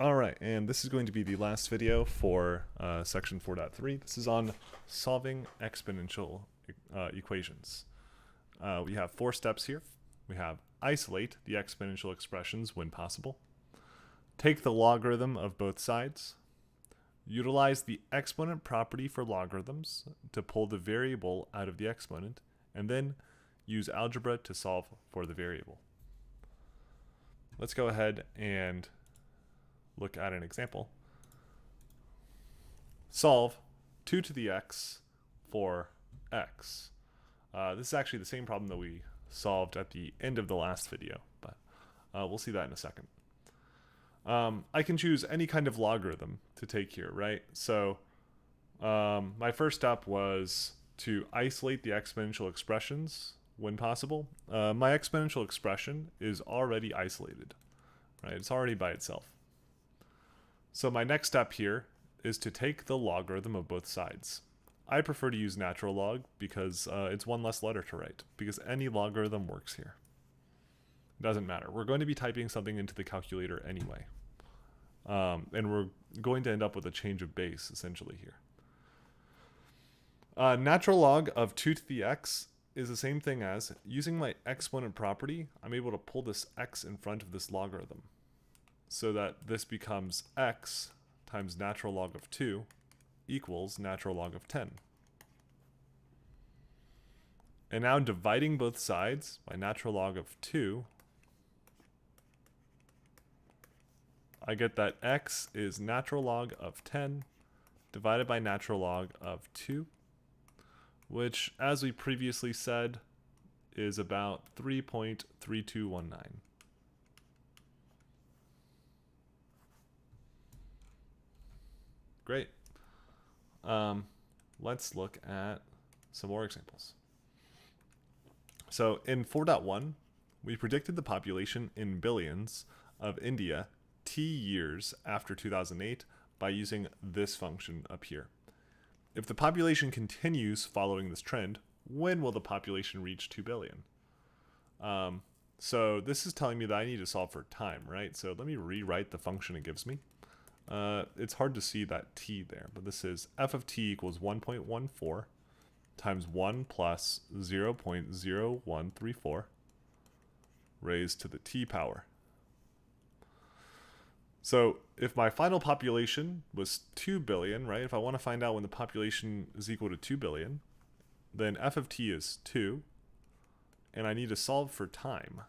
All right, and this is going to be the last video for section 4.3. This is on solving exponential equations. We have 4 steps here. We have isolate the exponential expressions when possible, take the logarithm of both sides, utilize the exponent property for logarithms to pull the variable out of the exponent, and then use algebra to solve for the variable. Let's go ahead and look at an example. Solve 2 to the x for x. This is actually the same problem that we solved at the end of the last video, but we'll see that in a second. I can choose any kind of logarithm to take here, right? So my first step was to isolate the exponential expressions when possible. My exponential expression is already isolated, right? It's already by itself. So my next step here is to take the logarithm of both sides. I prefer to use natural log because it's one less letter to write, because any logarithm works here. It doesn't matter. We're going to be typing something into the calculator anyway. And we're going to end up with a change of base, essentially, here. Natural log of 2 to the x is the same thing as, using my exponent property, I'm able to pull this x in front of this logarithm, so that this becomes x times natural log of 2 equals natural log of 10. And now dividing both sides by natural log of 2, I get that x is natural log of 10 divided by natural log of 2, which, as we previously said, is about 3.3219. Great. Let's look at some more examples. So in 4.1, we predicted the population in billions of India t years after 2008 by using this function up here. If the population continues following this trend, when will the population reach 2 billion? So this is telling me that I need to solve for time, right? So let me rewrite the function it gives me. It's hard to see that t there, but this is f of t equals 1.14 times 1 plus 0.0134 raised to the t power. So if my final population was 2 billion, right, if I want to find out when the population is equal to 2 billion, then f of t is 2, and I need to solve for time.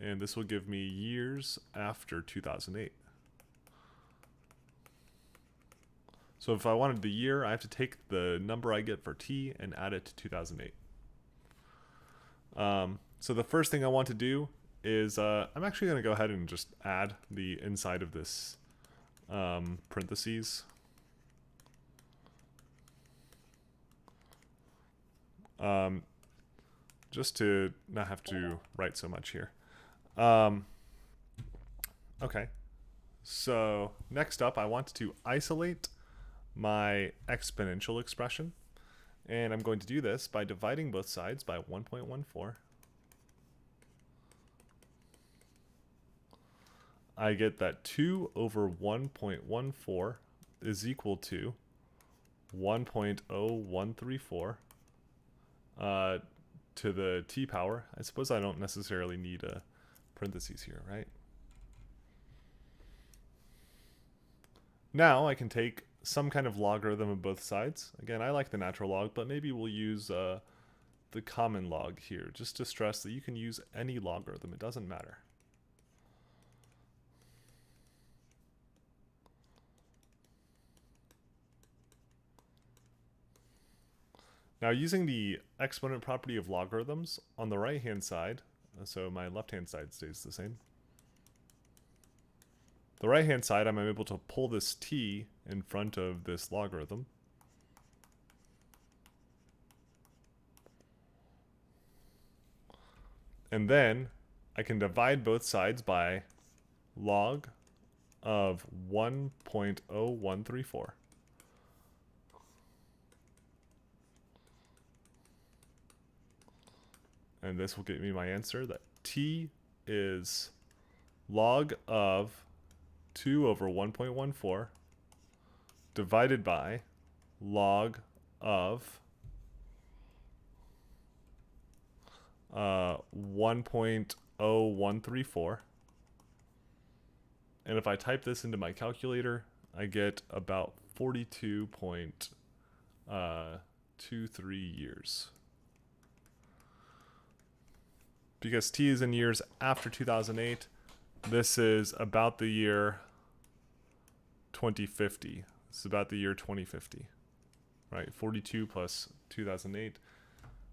And this will give me years after 2008. So if I wanted the year, I have to take the number I get for t and add it to 2008. So the first thing I want to do is I'm actually going to go ahead and just add the inside of this parentheses. Just to not have to write so much here. Okay. So next up, I want to isolate my exponential expression, and I'm going to do this by dividing both sides by 1.14. I get that 2 over 1.14 is equal to 1.0134 to the t power. I suppose I don't necessarily need a parentheses here, right? Now I can take some kind of logarithm of both sides. Again, I like the natural log, but maybe we'll use the common log here, just to stress that you can use any logarithm. It doesn't matter. Now, using the exponent property of logarithms on the right-hand side, so my left-hand side stays the same. The right-hand side, I'm able to pull this t in front of this logarithm. And then I can divide both sides by log of 1.0134. And this will give me my answer that t is log of 2 over 1.14 divided by log of 1.0134. And if I type this into my calculator, I get about 42.23 years. Because t is in years after 2008, this is about the year 2050. This is about the year 2050. Right? 42 plus 2008.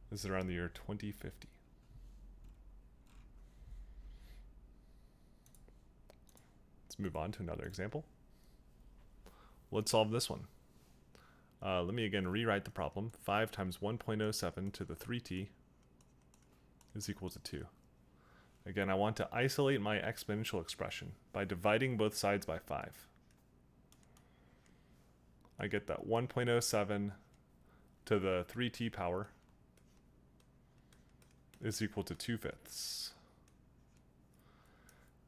This is around the year 2050. Let's move on to another example. Let's solve this one. Let me again rewrite the problem. 5 times 1.07 to the 3t is equal to 2. Again, I want to isolate my exponential expression by dividing both sides by 5. I get that 1.07 to the 3t power is equal to 2/5.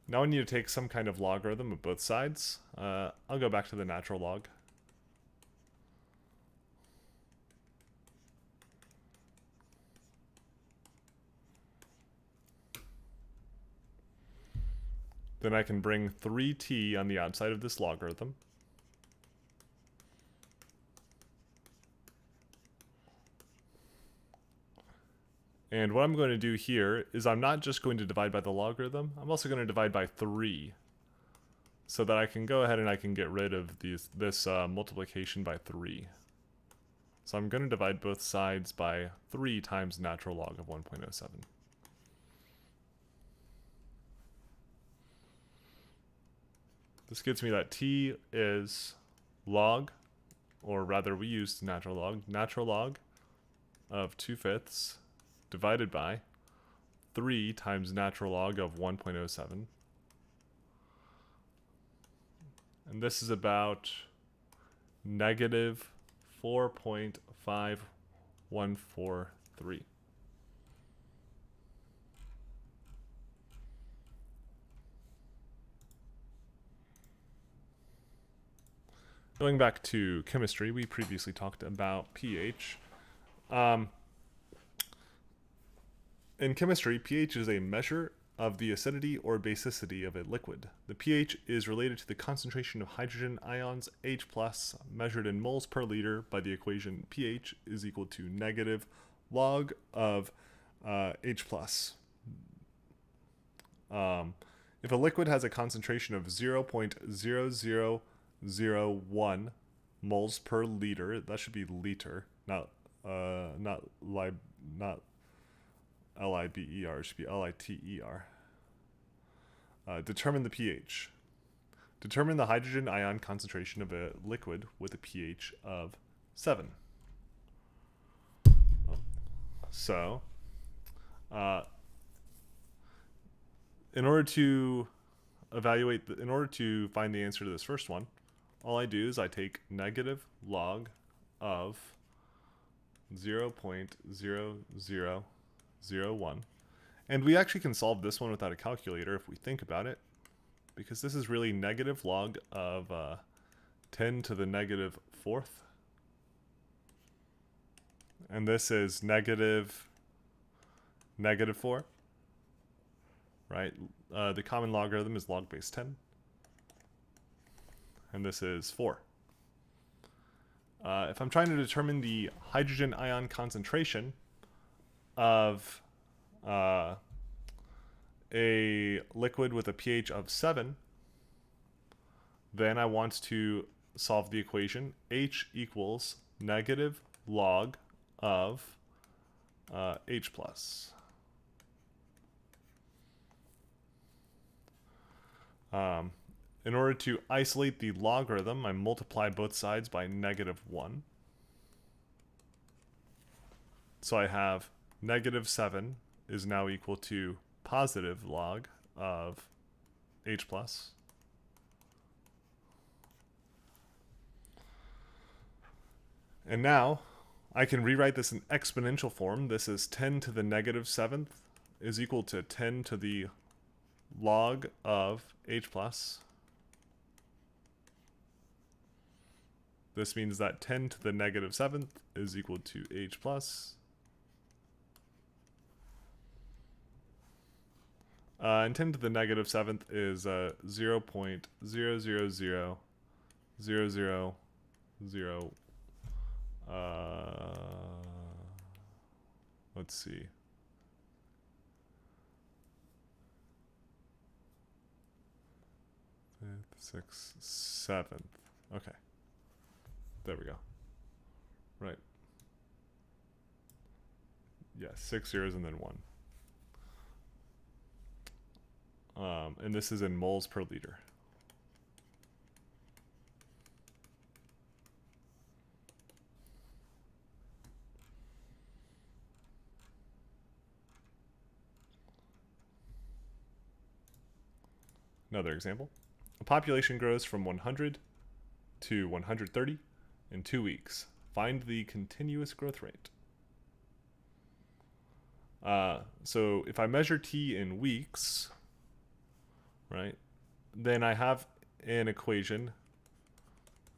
Now I need to take some kind of logarithm of both sides. I'll go back to the natural log. Then I can bring 3t on the outside of this logarithm. And what I'm going to do here is I'm not just going to divide by the logarithm, I'm also going to divide by 3. So that I can go ahead and I can get rid of this multiplication by 3. So I'm going to divide both sides by 3 times natural log of 1.07. This gives me that t is log, or rather we used natural log of 2/5 divided by 3 times natural log of 1.07. And this is about negative 4.5143. Going back to chemistry, we previously talked about pH. In chemistry, pH is a measure of the acidity or basicity of a liquid. The pH is related to the concentration of hydrogen ions H+, measured in moles per liter by the equation pH is equal to negative log of H+. If a liquid has a concentration of 0.0001 moles per liter, that should be liter, not L-I-B-E-R, it should be L-I-T-E-R. Determine the pH. Determine the hydrogen ion concentration of a liquid with a pH of 7. So, in order to find the answer to this first one, all I do is I take negative log of 0.0001. And we actually can solve this one without a calculator if we think about it, because this is really negative log of 10 to the negative 4th. And this is negative 4, right? The common logarithm is log base 10. And this is 4. If I'm trying to determine the hydrogen ion concentration of a liquid with a pH of 7, then I want to solve the equation H equals negative log of H+. In order to isolate the logarithm, I multiply both sides by -1. So I have -7 is now equal to positive log of H+. And now I can rewrite this in exponential form. This is 10 to the -7th is equal to 10 to the log of H+. This means that 10 to the negative 7th is equal to h plus. And 10 to the negative 7th is 0.0000000. Let's see. Fifth, sixth, 7th. Okay. There we go. Right. Yeah, 6 zeros and then 1. And this is in moles per liter. Another example. A population grows from 100 to 130 in 2 weeks. Find the continuous growth rate. So if I measure t in weeks, right, then I have an equation.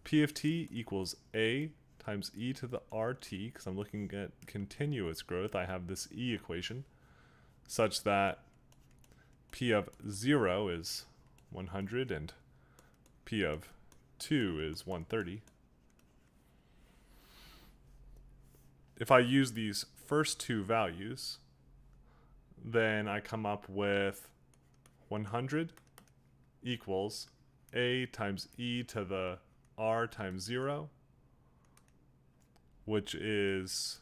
P of t equals a times e to the rt, because I'm looking at continuous growth. I have this e equation such that p of 0 is 100 and p of 2 is 130. If I use these first two values, then I come up with 100 equals a times e to the r times 0, which is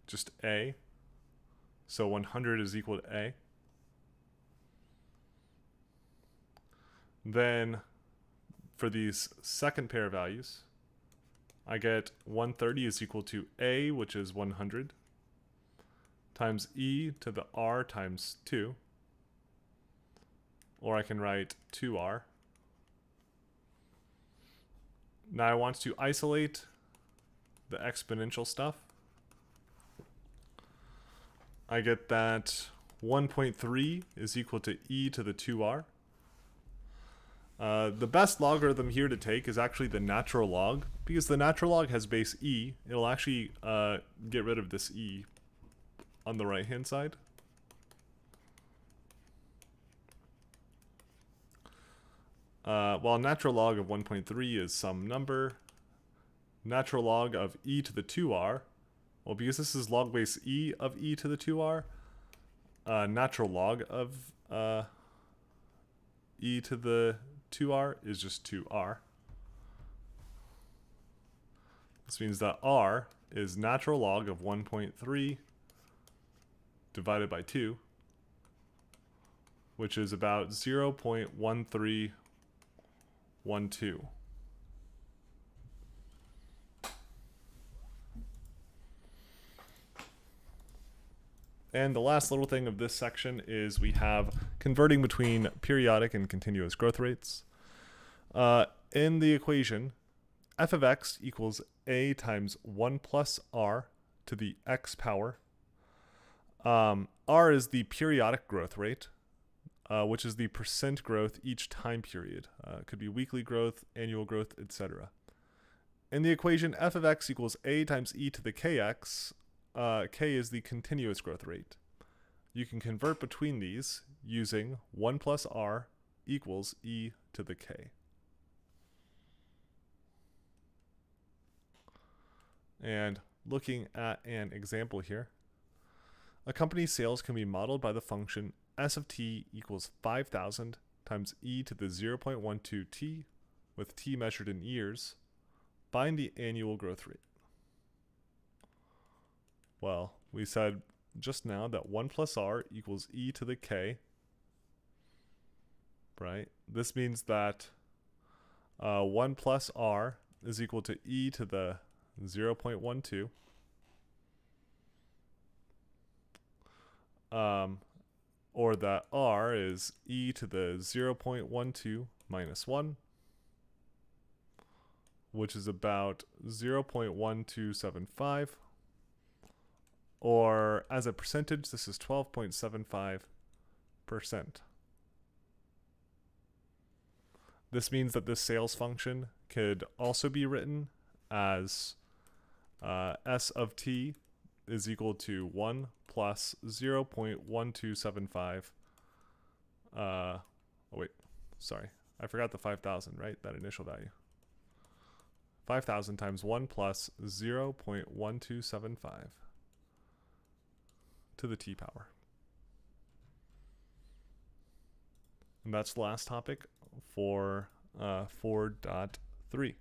just a. So 100 is equal to a. Then for these second pair of values, I get 130 is equal to a, which is 100, times e to the r times 2. Or I can write 2r. Now I want to isolate the exponential stuff. I get that 1.3 is equal to e to the 2r. The best logarithm here to take is actually the natural log, because the natural log has base e. It'll actually get rid of this e on the right hand side. While natural log of 1.3 is some number, natural log of e to the 2r, well, because this is log base e of e to the 2r, natural log of e to the 2r is just 2r. This means that r is natural log of 1.3 divided by 2, which is about 0.1312. And the last little thing of this section is we have converting between periodic and continuous growth rates. In the equation, f of x equals a times 1 plus r to the x power. R is the periodic growth rate, which is the percent growth each time period. It could be weekly growth, annual growth, etc. In the equation, f of x equals a times e to the kx. K is the continuous growth rate. You can convert between these using 1 plus r equals e to the k. And looking at an example here, a company's sales can be modeled by the function s of t equals 5,000 times e to the 0.12 t, with t measured in years. Find the annual growth rate. Well, we said just now that 1 plus r equals e to the k, right? This means that 1 plus r is equal to e to the 0.12. Or that r is e to the 0.12 minus 1, which is about 0.1275. Or as a percentage, this is 12.75%. This means that this sales function could also be written as s of t is equal to 1 plus 0.1275. Oh, wait. Sorry. I forgot the 5,000, right? That initial value. 5,000 times 1 plus 0.1275 to the t power. And that's the last topic for 4.3.